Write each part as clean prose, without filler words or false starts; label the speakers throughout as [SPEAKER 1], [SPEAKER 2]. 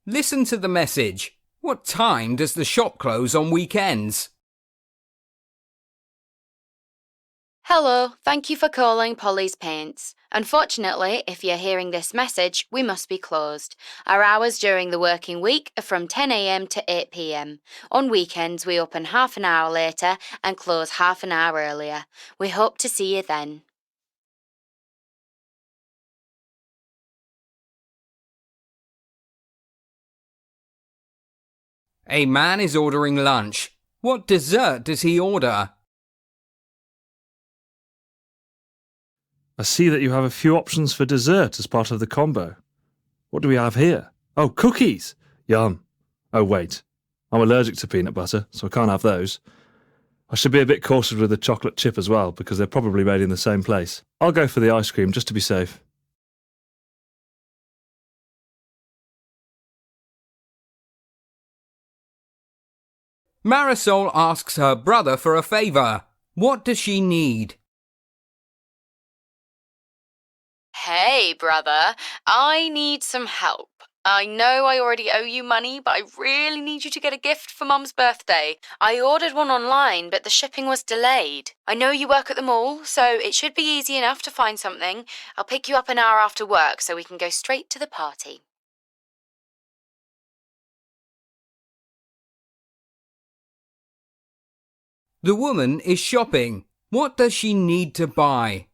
[SPEAKER 1] Listen to the message. What time does the shop close on weekends?
[SPEAKER 2] Hello, thank you for calling Polly's Paints. Unfortunately, if you're hearing this message, we must be closed. Our hours during the working week are from 10 a.m. to 8 p.m. On weekends, we open half an hour later and close half an hour earlier. We hope to see you then.
[SPEAKER 1] A man is ordering lunch. What dessert does he order?
[SPEAKER 3] I see that you have a few options for dessert as part of the combo. What do we have here? Oh, cookies! Yum. Oh, wait. I'm allergic to peanut butter, so I can't have those. I should be a bit cautious with the chocolate chip as well, because they're probably made in the same place. I'll go for the ice cream just to be safe.
[SPEAKER 1] Marisol asks her brother for a favour. What does she need?
[SPEAKER 2] Hey, brother, I need some help. I know I already owe you money, but I really need you to get a gift for Mum's birthday. I ordered one online, but the shipping was delayed. I know you work at the mall, so it should be easy enough to find something. I'll pick you up an hour after work so we can go straight to the party.
[SPEAKER 1] The woman is shopping. What does she need to buy?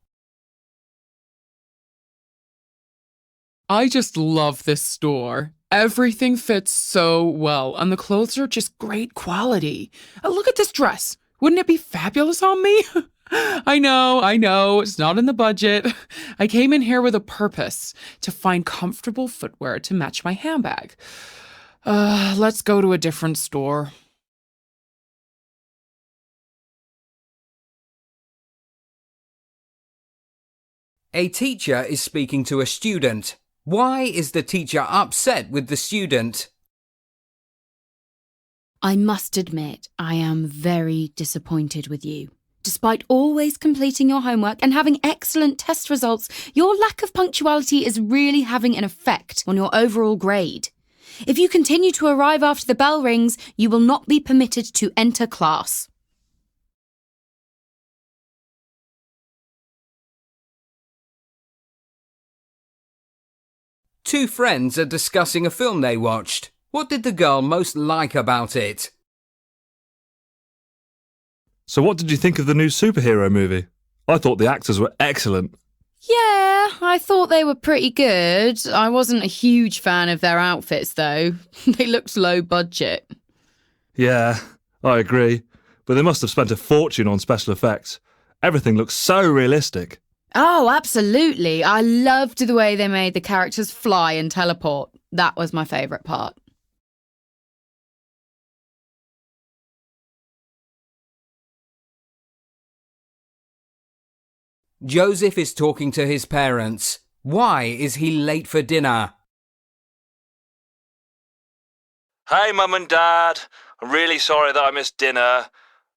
[SPEAKER 4] I just love this store. Everything fits so well, and the clothes are just great quality. Look at this dress. Wouldn't it be fabulous on me? I know, it's not in the budget. I came in here with a purpose, to find comfortable footwear to match my handbag. Let's go to a different store.
[SPEAKER 1] A teacher is speaking to a student. Why is the teacher upset with the student?
[SPEAKER 5] I must admit, I am very disappointed with you. Despite always completing your homework and having excellent test results, your lack of punctuality is really having an effect on your overall grade. If you continue to arrive after the bell rings, you will not be permitted to enter class.
[SPEAKER 1] Two friends are discussing a film they watched. What did the girl most like about it?
[SPEAKER 3] So what did you think of the new superhero movie? I thought the actors were excellent.
[SPEAKER 5] Yeah, I thought they were pretty good. I wasn't a huge fan of their outfits, though. They looked low budget.
[SPEAKER 3] Yeah, I agree. But they must have spent a fortune on special effects. Everything looks so realistic.
[SPEAKER 5] Oh, absolutely. I loved the way they made the characters fly and teleport. That was my favourite part.
[SPEAKER 1] Joseph is talking to his parents. Why is he late for dinner?
[SPEAKER 3] Hey, Mum and Dad. I'm really sorry that I missed dinner.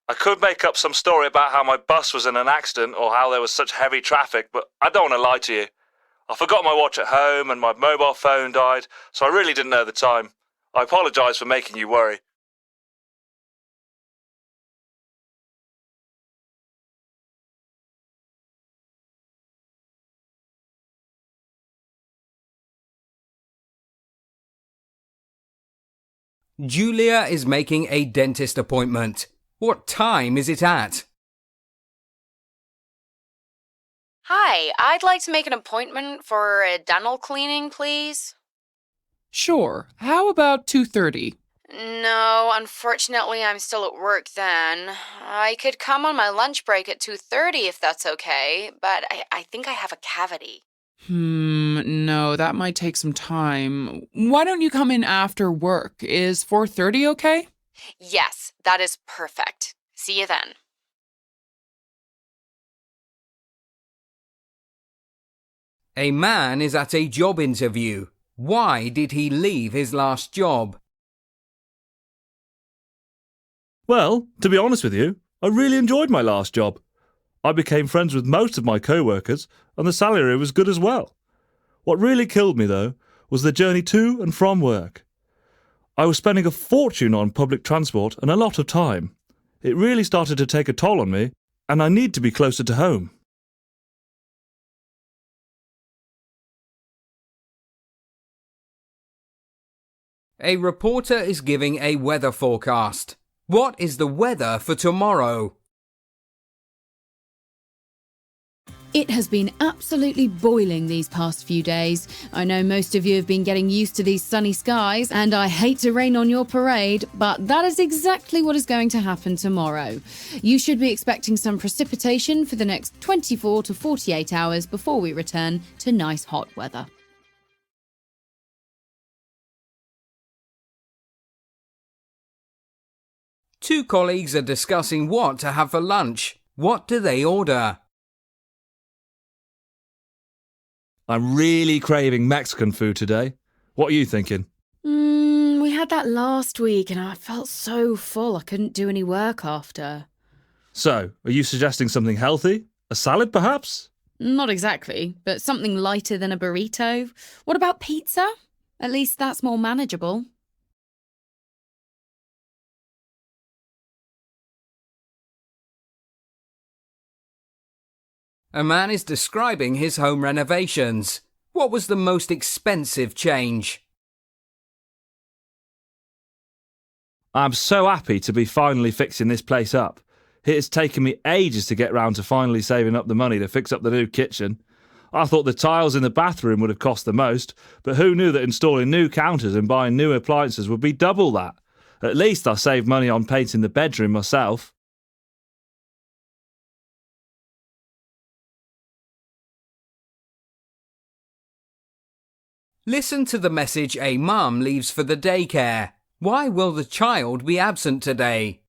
[SPEAKER 3] I could make up some story about how my bus was in an accident or how there was such heavy traffic, but I don't want to lie to you. I forgot my watch at home and my mobile phone died, so I really didn't know the time. I apologise for making you worry.
[SPEAKER 1] Julia is making a dentist appointment. What time is it at?
[SPEAKER 2] Hi, I'd like to make an appointment for a dental cleaning, please.
[SPEAKER 4] Sure, how about 2:30?
[SPEAKER 2] No, unfortunately, I'm still at work then. I could come on my lunch break at 2:30 if that's okay, but I think I have a cavity.
[SPEAKER 4] No, that might take some time. Why don't you come in after work? Is 4:30 okay?
[SPEAKER 2] Yes, that is perfect. See you then.
[SPEAKER 1] A man is at a job interview. Why did he leave his last job?
[SPEAKER 3] Well, to be honest with you, I really enjoyed my last job. I became friends with most of my co-workers, and the salary was good as well. What really killed me, though, was the journey to and from work. I was spending a fortune on public transport and a lot of time. It really started to take a toll on me, and I need to be closer to home.
[SPEAKER 1] A reporter is giving a weather forecast. What is the weather for tomorrow?
[SPEAKER 5] It has been absolutely boiling these past few days. I know most of you have been getting used to these sunny skies, and I hate to rain on your parade, but that is exactly what is going to happen tomorrow. You should be expecting some precipitation for the next 24 to 48 hours before we return to nice hot weather.
[SPEAKER 1] Two colleagues are discussing what to have for lunch. What do they order?
[SPEAKER 3] I'm really craving Mexican food today. What are you thinking?
[SPEAKER 5] We had that last week and I felt so full I couldn't do any work after.
[SPEAKER 3] So, are you suggesting something healthy? A salad, perhaps?
[SPEAKER 5] Not exactly, but something lighter than a burrito. What about pizza? At least that's more manageable.
[SPEAKER 1] A man is describing his home renovations. What was the most expensive change?
[SPEAKER 3] I'm so happy to be finally fixing this place up. It has taken me ages to get round to finally saving up the money to fix up the new kitchen. I thought the tiles in the bathroom would have cost the most, but who knew that installing new counters and buying new appliances would be double that? At least I saved money on painting the bedroom myself.
[SPEAKER 1] Listen to the message a mum leaves for the daycare. Why will the child be absent today?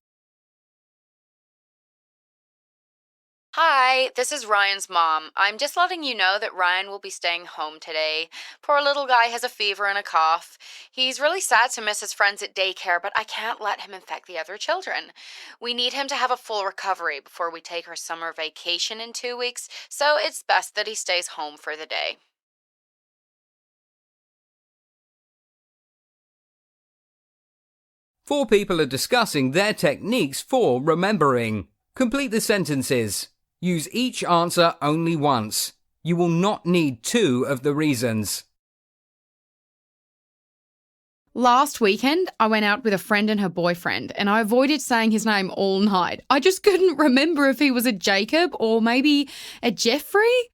[SPEAKER 2] Hi, this is Ryan's mom. I'm just letting you know that Ryan will be staying home today. Poor little guy has a fever and a cough. He's really sad to miss his friends at daycare, but I can't let him infect the other children. We need him to have a full recovery before we take our summer vacation in 2 weeks, so it's best that he stays home for the day.
[SPEAKER 1] Four people are discussing their techniques for remembering. Complete the sentences. Use each answer only once. You will not need two of the reasons.
[SPEAKER 5] Last weekend, I went out with a friend and her boyfriend, and I avoided saying his name all night. I just couldn't remember if he was a Jacob or maybe a Jeffrey.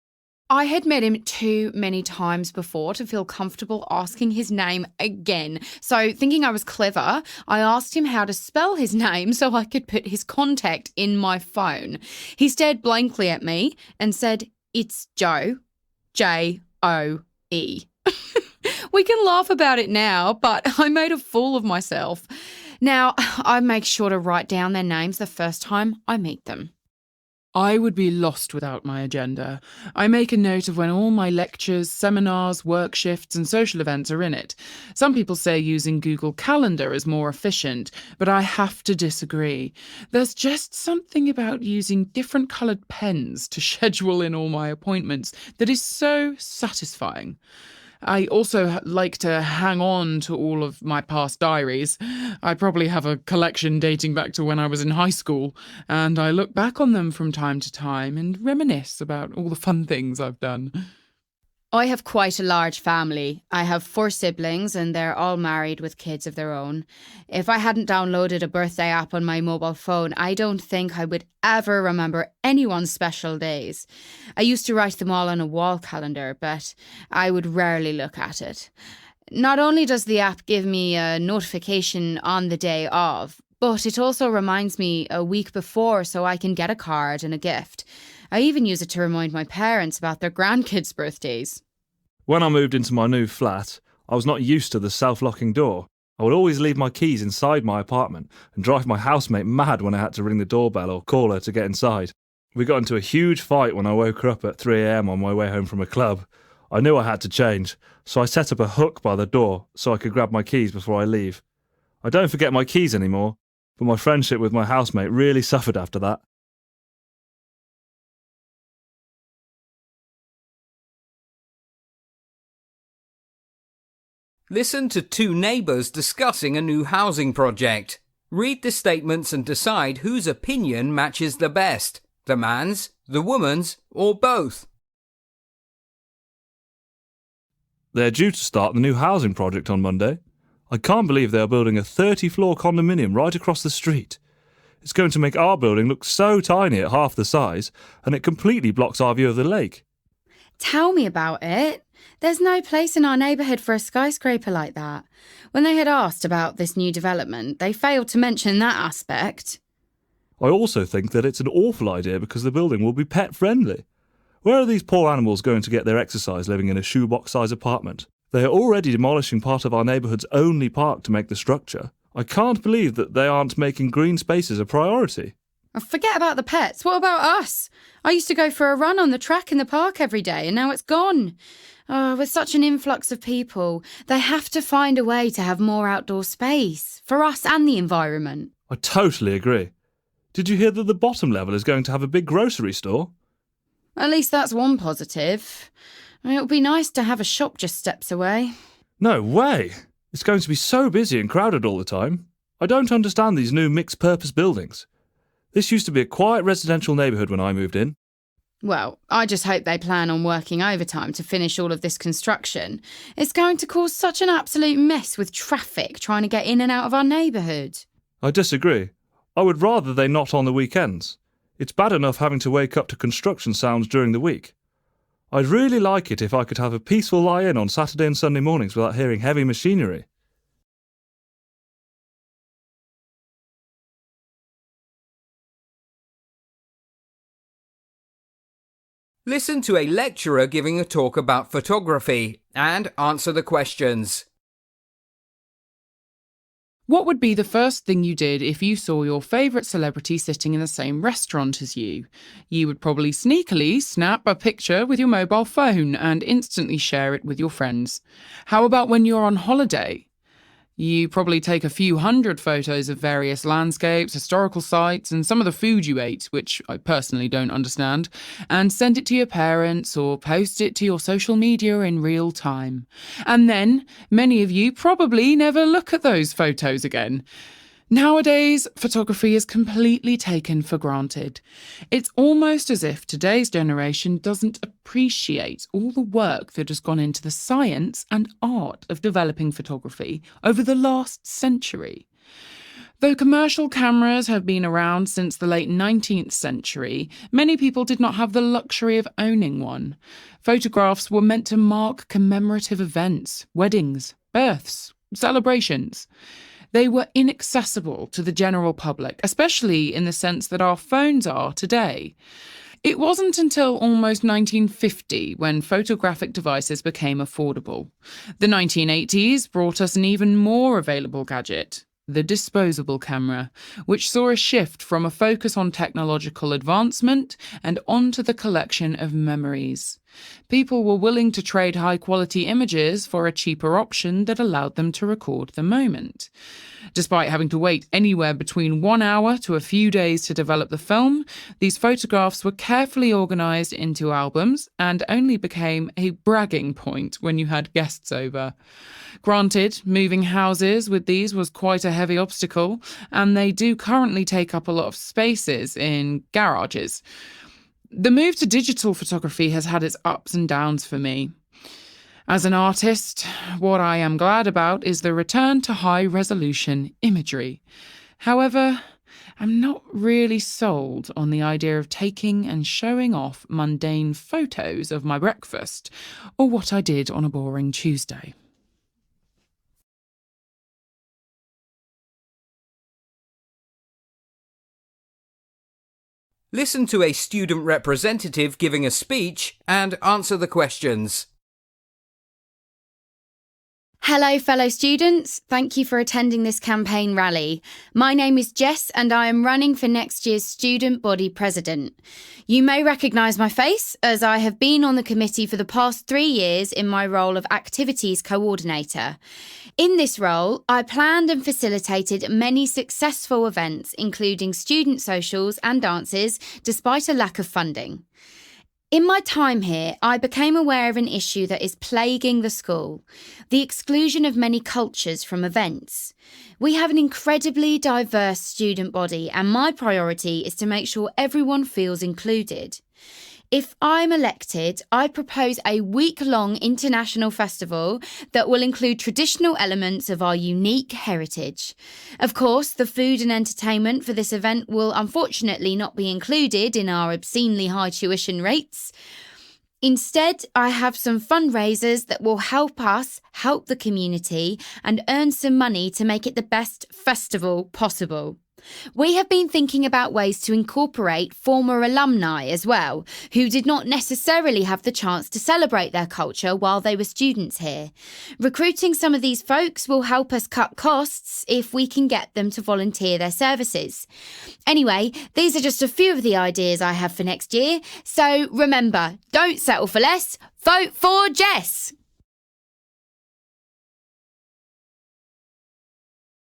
[SPEAKER 5] I had met him too many times before to feel comfortable asking his name again. So, thinking I was clever, I asked him how to spell his name so I could put his contact in my phone. He stared blankly at me and said, "It's Joe. J-O-E." We can laugh about it now, but I made a fool of myself. Now, I make sure to write down their names the first time I meet them.
[SPEAKER 4] I would be lost without my agenda. I make a note of when all my lectures, seminars, work shifts, and social events are in it. Some people say using Google Calendar is more efficient, but I have to disagree. There's just something about using different coloured pens to schedule in all my appointments that is so satisfying. I also like to hang on to all of my past diaries. I probably have a collection dating back to when I was in high school, and I look back on them from time to time and reminisce about all the fun things I've done.
[SPEAKER 5] I have quite a large family. I have 4 siblings and they're all married with kids of their own. If I hadn't downloaded a birthday app on my mobile phone, I don't think I would ever remember anyone's special days. I used to write them all on a wall calendar, but I would rarely look at it. Not only does the app give me a notification on the day of, but it also reminds me a week before so I can get a card and a gift. I even use it to remind my parents about their grandkids' birthdays.
[SPEAKER 3] When I moved into my new flat, I was not used to the self-locking door. I would always leave my keys inside my apartment and drive my housemate mad when I had to ring the doorbell or call her to get inside. We got into a huge fight when I woke her up at 3 a.m. on my way home from a club. I knew I had to change, so I set up a hook by the door so I could grab my keys before I leave. I don't forget my keys anymore, but my friendship with my housemate really suffered after that.
[SPEAKER 1] Listen to two neighbours discussing a new housing project. Read the statements and decide whose opinion matches the best, the man's, the woman's, or both.
[SPEAKER 3] They're due to start the new housing project on Monday. I can't believe they are building a 30-floor condominium right across the street. It's going to make our building look so tiny at half the size, and it completely blocks our view of the lake.
[SPEAKER 5] Tell me about it. There's no place in our neighbourhood for a skyscraper like that. When they had asked about this new development, they failed to mention that aspect.
[SPEAKER 3] I also think that it's an awful idea because the building will be pet-friendly. Where are these poor animals going to get their exercise living in a shoebox-size apartment? They are already demolishing part of our neighbourhood's only park to make the structure. I can't believe that they aren't making green spaces a priority.
[SPEAKER 5] Oh, forget about the pets. What about us? I used to go for a run on the track in the park every day, and now it's gone. Oh, with such an influx of people, they have to find a way to have more outdoor space for us and the environment.
[SPEAKER 3] I totally agree. Did you hear that the bottom level is going to have a big grocery store?
[SPEAKER 5] At least that's one positive. It would be nice to have a shop just steps away.
[SPEAKER 3] No way! It's going to be so busy and crowded all the time. I don't understand these new mixed-purpose buildings. This used to be a quiet residential neighbourhood when I moved in.
[SPEAKER 5] Well, I just hope they plan on working overtime to finish all of this construction. It's going to cause such an absolute mess with traffic trying to get in and out of our neighbourhood.
[SPEAKER 3] I disagree. I would rather they not on the weekends. It's bad enough having to wake up to construction sounds during the week. I'd really like it if I could have a peaceful lie-in on Saturday and Sunday mornings without hearing heavy machinery.
[SPEAKER 1] Listen to a lecturer giving a talk about photography and answer the questions.
[SPEAKER 4] What would be the first thing you did if you saw your favourite celebrity sitting in the same restaurant as you? You would probably sneakily snap a picture with your mobile phone and instantly share it with your friends. How about when you're on holiday? You probably take a few hundred photos of various landscapes, historical sites, and some of the food you ate, which I personally don't understand, and send it to your parents or post it to your social media in real time. And then, many of you probably never look at those photos again. Nowadays, photography is completely taken for granted. It's almost as if today's generation doesn't appreciate all the work that has gone into the science and art of developing photography over the last century. Though commercial cameras have been around since the late 19th century, many people did not have the luxury of owning one. Photographs were meant to mark commemorative events, weddings, births, celebrations. They were inaccessible to the general public, especially in the sense that our phones are today. It wasn't until almost 1950 when photographic devices became affordable. The 1980s brought us an even more available gadget, the disposable camera, which saw a shift from a focus on technological advancement and onto the collection of memories. People were willing to trade high-quality images for a cheaper option that allowed them to record the moment. Despite having to wait anywhere between 1 hour to a few days to develop the film, these photographs were carefully organised into albums and only became a bragging point when you had guests over. Granted, moving houses with these was quite a heavy obstacle, and they do currently take up a lot of spaces in garages. The move to digital photography has had its ups and downs for me. As an artist, what I am glad about is the return to high-resolution imagery. However, I'm not really sold on the idea of taking and showing off mundane photos of my breakfast or what I did on a boring Tuesday.
[SPEAKER 1] Listen to a student representative giving a speech and answer the questions.
[SPEAKER 5] Hello, fellow students. Thank you for attending this campaign rally. My name is Jess and I am running for next year's Student Body President. You may recognise my face as I have been on the committee for the past 3 years in my role of Activities Coordinator. In this role, I planned and facilitated many successful events, including student socials and dances, despite a lack of funding. In my time here, I became aware of an issue that is plaguing the school: the exclusion of many cultures from events. We have an incredibly diverse student body, and my priority is to make sure everyone feels included. If I'm elected, I propose a week-long international festival that will include traditional elements of our unique heritage. Of course, the food and entertainment for this event will unfortunately not be included in our obscenely high tuition rates. Instead, I have some fundraisers that will help us help the community and earn some money to make it the best festival possible. We have been thinking about ways to incorporate former alumni as well, who did not necessarily have the chance to celebrate their culture while they were students here. Recruiting some of these folks will help us cut costs if we can get them to volunteer their services. Anyway, these are just a few of the ideas I have for next year. So remember, don't settle for less. Vote for Jess!